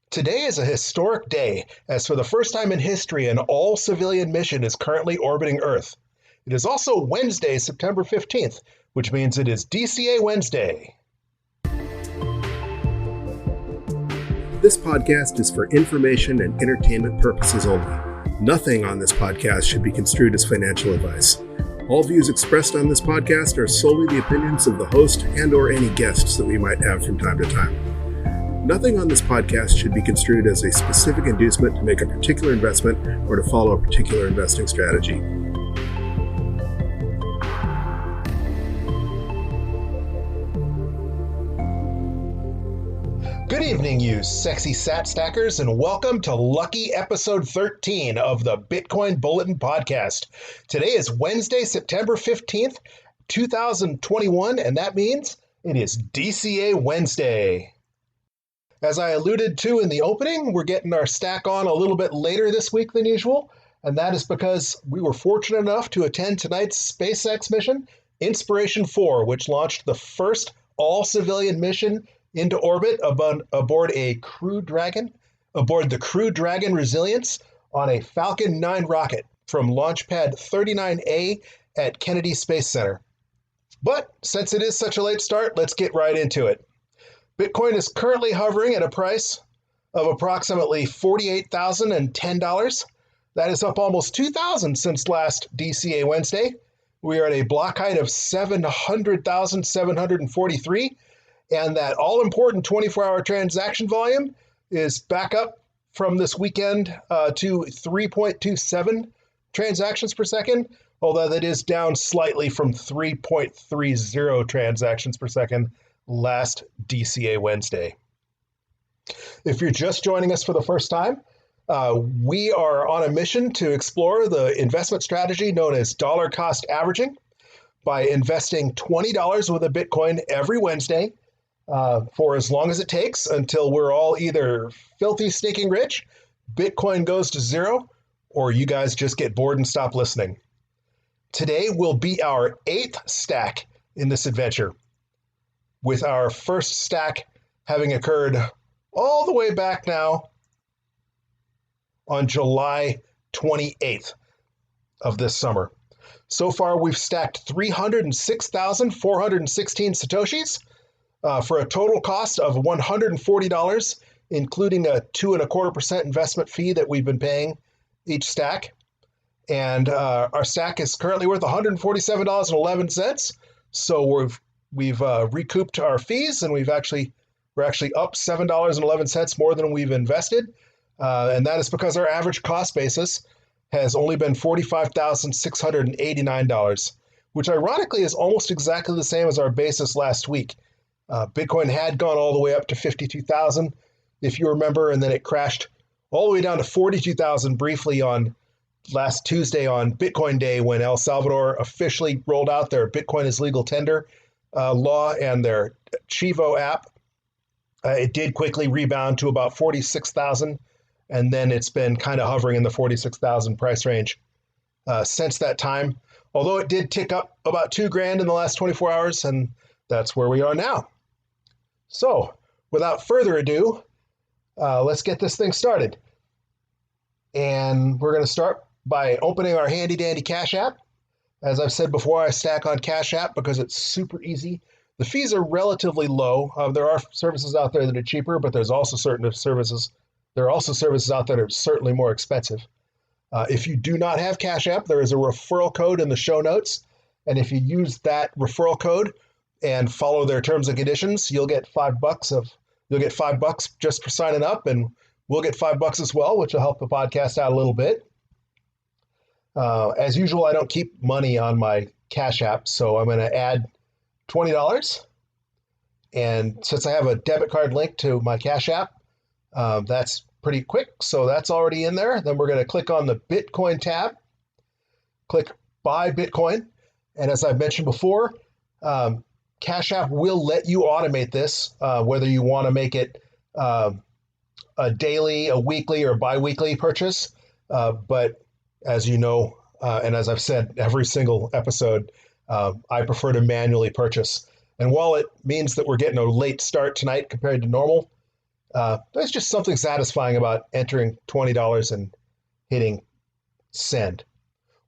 Today is a historic day, as for the first time in history, an all-civilian mission is currently orbiting Earth. It is also Wednesday, September 15th, which means it is DCA Wednesday. This podcast is for information and entertainment purposes only. Nothing on this podcast should be construed as financial advice. All views expressed on this podcast are solely the opinions of the host and/or any guests that we might have from time to time. Nothing on this podcast should be construed as a specific inducement to make a particular investment or to follow a particular investing strategy. Good evening, you sexy sat stackers, and welcome to lucky episode 13 of the Bitcoin Bulletin Podcast. Today is Wednesday, September 15th, 2021, and that means it is DCA Wednesday. As I alluded to in the opening, we're getting our stack on a little bit later this week than usual, and that is because we were fortunate enough to attend tonight's SpaceX mission, Inspiration4, which launched the first all-civilian mission into orbit aboard the Crew Dragon Resilience on a Falcon 9 rocket from Launch Pad 39A at Kennedy Space Center. But since it is such a late start, let's get right into it. Bitcoin is currently hovering at a price of approximately $48,010. That is up almost $2,000 since last DCA Wednesday. We are at a block height of 700,743, and that all-important 24-hour transaction volume is back up from this weekend to 3.27 transactions per second, although that is down slightly from 3.30 transactions per second last DCA Wednesday. If you're just joining us for the first time, we are on a mission to explore the investment strategy known as dollar cost averaging by investing $20 with a Bitcoin every Wednesday for as long as it takes until we're all either filthy stinking rich, Bitcoin goes to zero, or you guys just get bored and stop listening. Today will be our 8th stack in this adventure, with our first stack having occurred all the way back now on July 28th of this summer. So far, we've stacked 306,416 Satoshis for a total cost of $140, including a 2.25% investment fee that we've been paying each stack. And our stack is currently worth $147.11. So we've recouped our fees, and we're actually up $7.11 more than we've invested, and that is because our average cost basis has only been $45,689, which ironically is almost exactly the same as our basis last week. Bitcoin had gone all the way up to 52,000, if you remember, and then it crashed all the way down to 42,000 briefly on last Tuesday on Bitcoin Day, when El Salvador officially rolled out their Bitcoin is legal tender law and their Chivo app. It did quickly rebound to about 46,000, and then it's been kind of hovering in the 46,000 price range since that time. Although it did tick up about $2,000 in the last 24 hours, and that's where we are now. So, without further ado, let's get this thing started. And we're going to start by opening our handy dandy Cash App. As I've said before, I stack on Cash App because it's super easy. The fees are relatively low. There are services out there that are cheaper, but there's also services out there that are certainly more expensive. If you do not have Cash App, there is a referral code in the show notes, and if you use that referral code and follow their terms and conditions, you'll get $5 just for signing up, and we'll get $5 as well, which will help the podcast out a little bit. As usual, I don't keep money on my Cash App, so I'm going to add $20. And since I have a debit card link to my Cash App, that's pretty quick. So that's already in there. Then we're going to click on the Bitcoin tab, click Buy Bitcoin. And as I've mentioned before, Cash App will let you automate this, whether you want to make it a daily, a weekly, or bi-weekly purchase. But as you know, and as I've said every single episode, I prefer to manually purchase. And while it means that we're getting a late start tonight compared to normal, There's just something satisfying about entering $20 and hitting send.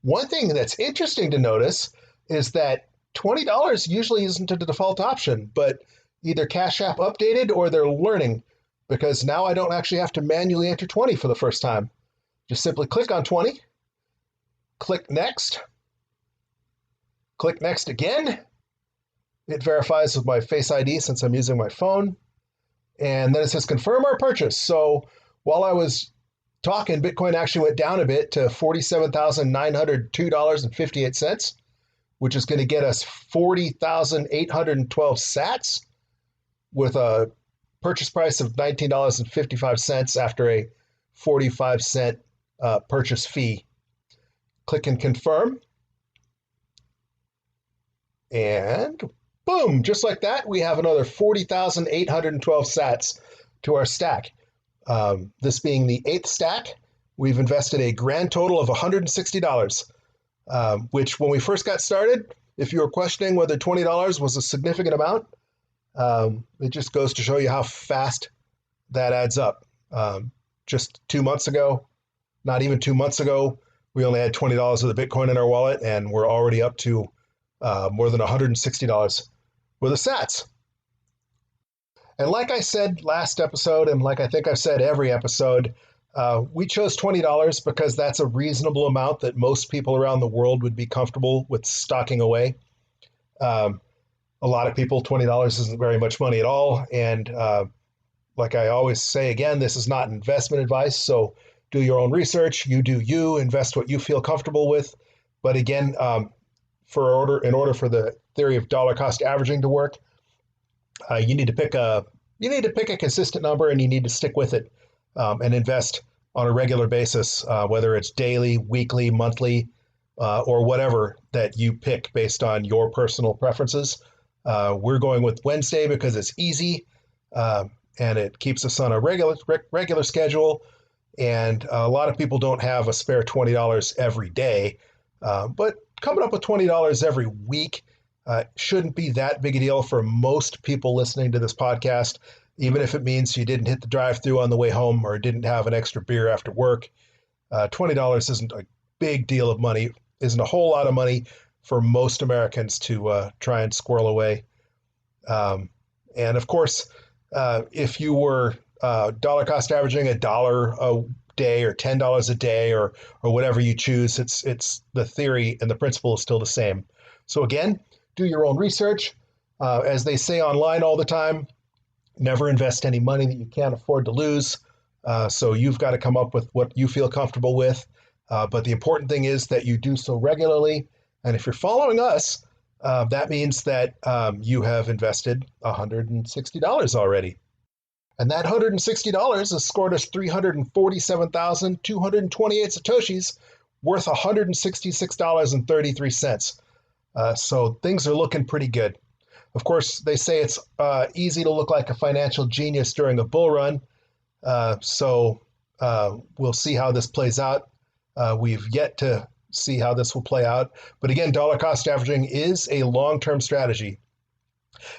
One thing that's interesting to notice is that $20 usually isn't a default option, but either Cash App updated or they're learning, because now I don't actually have to manually enter 20 for the first time. Just simply click on 20, click next again. It verifies with my Face ID since I'm using my phone. And then it says confirm our purchase. So while I was talking, Bitcoin actually went down a bit to $47,902.58, which is going to get us 40,812 sats with a purchase price of $19.55 after a 45-cent purchase fee. Click and confirm. And boom, just like that, we have another 40,812 sats to our stack. This being the 8th stack, we've invested a grand total of $160, which when we first got started, if you were questioning whether $20 was a significant amount, it just goes to show you how fast that adds up. Just 2 months ago, not even 2 months ago, we only had $20 of the Bitcoin in our wallet, and we're already up to more than $160 with the sats. And like I said last episode, and like I think I've said every episode, we chose $20 because that's a reasonable amount that most people around the world would be comfortable with stocking away. A lot of people, $20 isn't very much money at all. And like I always say, again, this is not investment advice. So do your own research. You do you, invest what you feel comfortable with. But again, in order for the theory of dollar cost averaging to work, you need to pick a consistent number, and you need to stick with it and invest on a regular basis, whether it's daily, weekly, monthly, or whatever that you pick based on your personal preferences. We're going with Wednesday because it's easy and it keeps us on a regular schedule. And a lot of people don't have a spare $20 every day, but coming up with $20 every week shouldn't be that big a deal for most people listening to this podcast, even if it means you didn't hit the drive-thru on the way home or didn't have an extra beer after work. $20 isn't a big deal of money, isn't a whole lot of money for most Americans to try and squirrel away. And of course, if you were dollar cost averaging $1 a day or $10 a day or whatever you choose, it's the theory and the principle is still the same. So again, do your own research. As they say online all the time, never invest any money that you can't afford to lose. So you've got to come up with what you feel comfortable with. But the important thing is that you do so regularly. And if you're following us, that means that you have invested $160 already. And that $160 has scored us 347,228 Satoshis, worth $166.33. So things are looking pretty good. Of course, they say it's easy to look like a financial genius during a bull run. So we'll see how this plays out. We've yet to see how this will play out. But again, dollar cost averaging is a long-term strategy.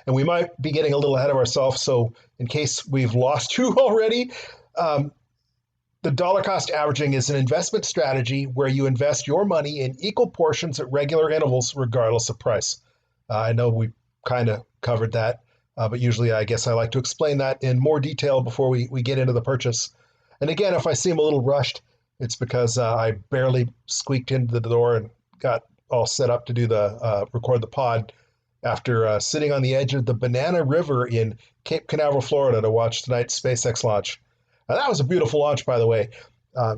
And we might be getting a little ahead of ourselves. So in case we've lost you already, the dollar cost averaging is an investment strategy where you invest your money in equal portions at regular intervals, regardless of price. I know we kind of covered that, but usually I guess I like to explain that in more detail before we get into the purchase. And again, if I seem a little rushed, it's because I barely squeaked into the door and got all set up to do record the pod after sitting on the edge of the Banana River in Cape Canaveral, Florida to watch tonight's SpaceX launch. Now, that was a beautiful launch, by the way.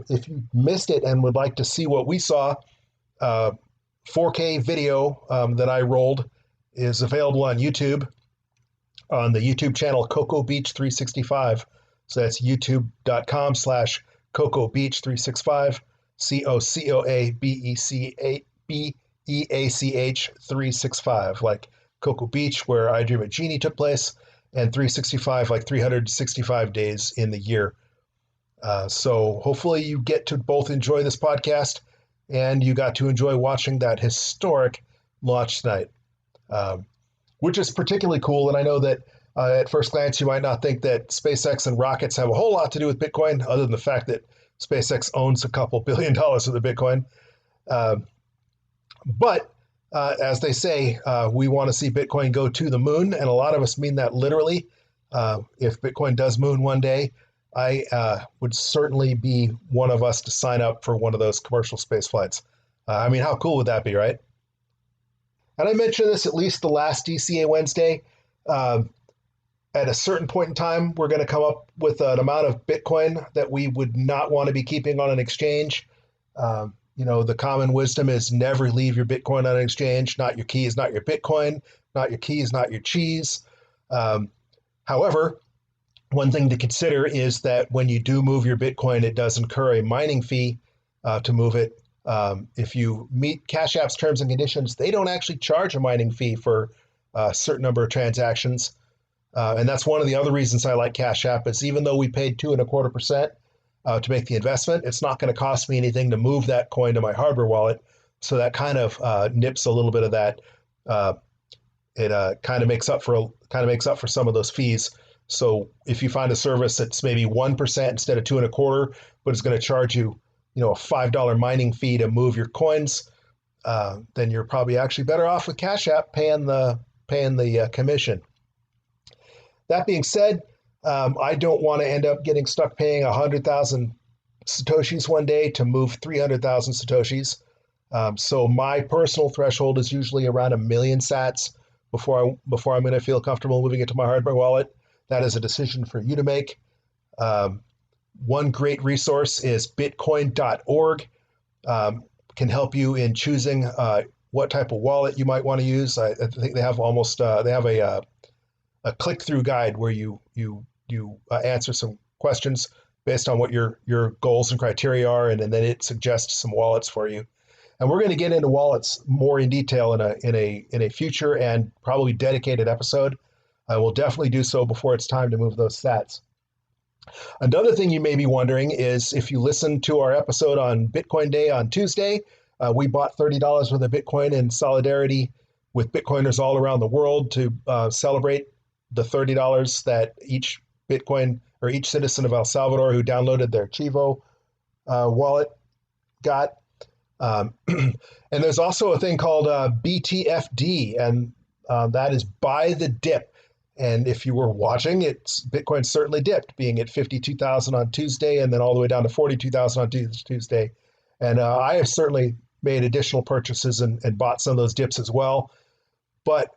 If you missed it and would like to see what we saw, 4K video that I rolled is available on YouTube, on the YouTube channel Cocoa Beach 365. So that's youtube.com/CocoaBeach365, CocoaBeach 365, like Cocoa Beach, where I Dream of Jeannie took place, and 365, like 365 days in the year. So hopefully you get to both enjoy this podcast and you got to enjoy watching that historic launch tonight, which is particularly cool. And I know that At first glance, you might not think that SpaceX and rockets have a whole lot to do with Bitcoin, other than the fact that SpaceX owns a couple $1 billion of the Bitcoin. But as they say, we want to see Bitcoin go to the moon, and a lot of us mean that literally. If Bitcoin does moon one day, I would certainly be one of us to sign up for one of those commercial space flights. I mean, how cool would that be, right? And I mentioned this at least the last DCA Wednesday. At a certain point in time, we're going to come up with an amount of Bitcoin that we would not want to be keeping on an exchange. The common wisdom is never leave your Bitcoin on an exchange. Not your keys, not your Bitcoin, not your keys, not your cheese. However, one thing to consider is that when you do move your Bitcoin, it does incur a mining fee to move it. If you meet Cash App's terms and conditions, they don't actually charge a mining fee for a certain number of transactions. And that's one of the other reasons I like Cash App is even though we paid 2.25% to make the investment, it's not going to cost me anything to move that coin to my hardware wallet. So that kind of nips a little bit of that. It kind of makes up for some of those fees. So if you find a service that's maybe 1% instead of 2.25%, but it's going to charge you, a $5 mining fee to move your coins, then you're probably actually better off with Cash App paying the commission. That being said, I don't want to end up getting stuck paying 100,000 Satoshis one day to move 300,000 Satoshis. So my personal threshold is usually around 1 million sats before I'm going to feel comfortable moving it to my hardware wallet. That is a decision for you to make. One great resource is bitcoin.org. Can help you in choosing what type of wallet you might want to use. I think they have a click-through guide where you answer some questions based on what your goals and criteria are, and then it suggests some wallets for you. And we're going to get into wallets more in detail in a future and probably dedicated episode. I will definitely do so before it's time to move those sats. Another thing you may be wondering is if you listen to our episode on Bitcoin Day on Tuesday, we bought $30 worth of Bitcoin in solidarity with Bitcoiners all around the world to celebrate the $30 that each Bitcoin or each citizen of El Salvador who downloaded their Chivo wallet got. And there's also a thing called BTFD, and that is buy the dip. And if you were watching, Bitcoin certainly dipped, being at 52,000 on Tuesday and then all the way down to 42,000 on Tuesday. And I have certainly made additional purchases and bought some of those dips as well. But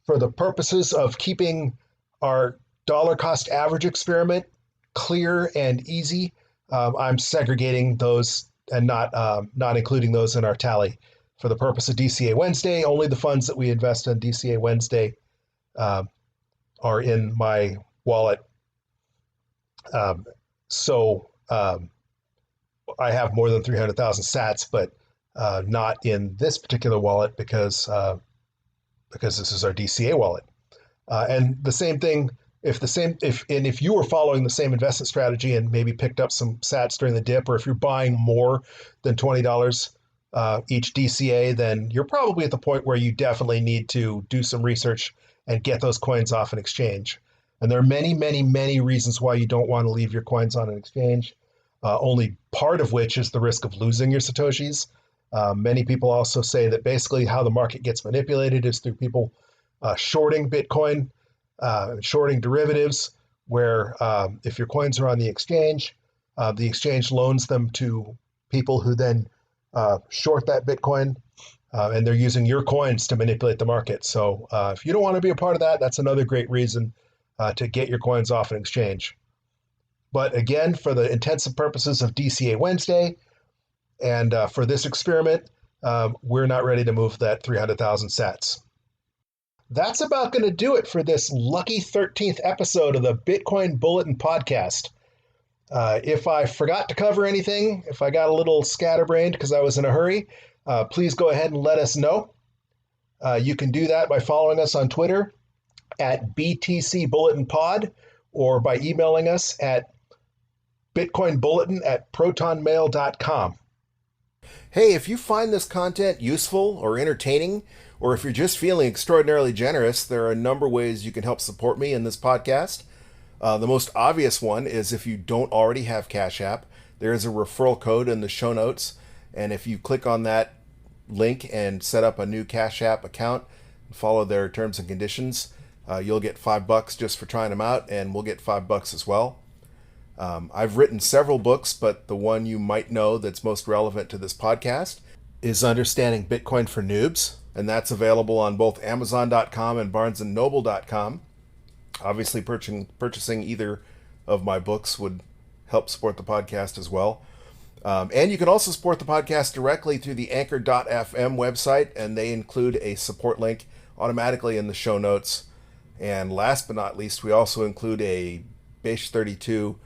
for the purposes of keeping our dollar cost average experiment clear and easy, I'm segregating those and not including those in our tally. For the purpose of DCA Wednesday, only the funds that we invest in DCA Wednesday are in my wallet. So I have more than 300,000 sats, but not in this particular wallet because this is our DCA wallet. And the same thing, if you were following the same investment strategy and maybe picked up some sats during the dip, or if you're buying more than $20 each DCA, then you're probably at the point where you definitely need to do some research and get those coins off an exchange. And there are many, many, many reasons why you don't want to leave your coins on an exchange, only part of which is the risk of losing your Satoshis. Many people also say that basically how the market gets manipulated is through people shorting Bitcoin, shorting derivatives, where if your coins are on the exchange loans them to people who then short that Bitcoin, and they're using your coins to manipulate the market. So if you don't want to be a part of that, that's another great reason to get your coins off an exchange. But again, for the intensive purposes of DCA Wednesday and for this experiment, we're not ready to move that 300,000 sats. That's about going to do it for this lucky 13th episode of the Bitcoin Bulletin Podcast. If I forgot to cover anything, if I got a little scatterbrained because I was in a hurry, please go ahead and let us know. You can do that by following us on Twitter at BTC Bulletin Pod, or by emailing us at bitcoinbulletin@protonmail.com. Hey, if you find this content useful or entertaining, Or if you're just feeling extraordinarily generous, there are a number of ways you can help support me in this podcast. The most obvious one is if you don't already have Cash App, there is a referral code in the show notes. And if you click on that link and set up a new Cash App account and follow their terms and conditions, you'll get $5 just for trying them out, and we'll get $5 as well. I've written several books, but the one you might know that's most relevant to this podcast is Understanding Bitcoin for Noobs, and that's available on both Amazon.com and BarnesandNoble.com. Obviously, purchasing either of my books would help support the podcast as well. And you can also support the podcast directly through the Anchor.fm website, and they include a support link automatically in the show notes. And last but not least, we also include a Base32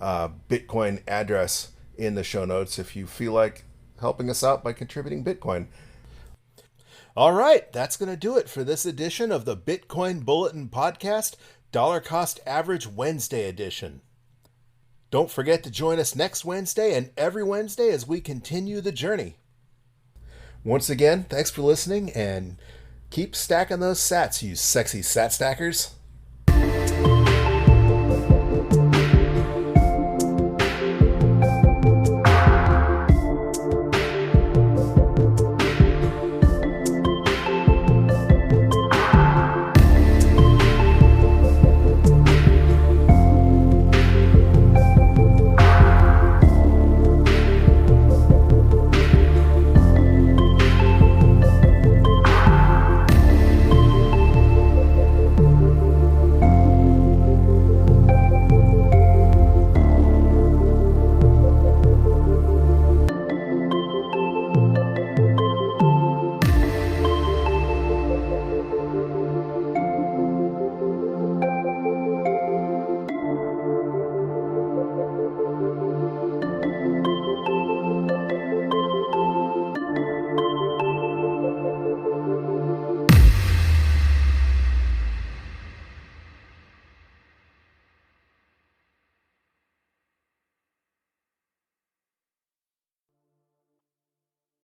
Bitcoin address in the show notes if you feel like helping us out by contributing Bitcoin. All right, that's going to do it for this edition of the Bitcoin Bulletin Podcast, Dollar Cost Average Wednesday edition. Don't forget to join us next Wednesday and every Wednesday as we continue the journey. Once again, thanks for listening, and keep stacking those sats, you sexy sat stackers.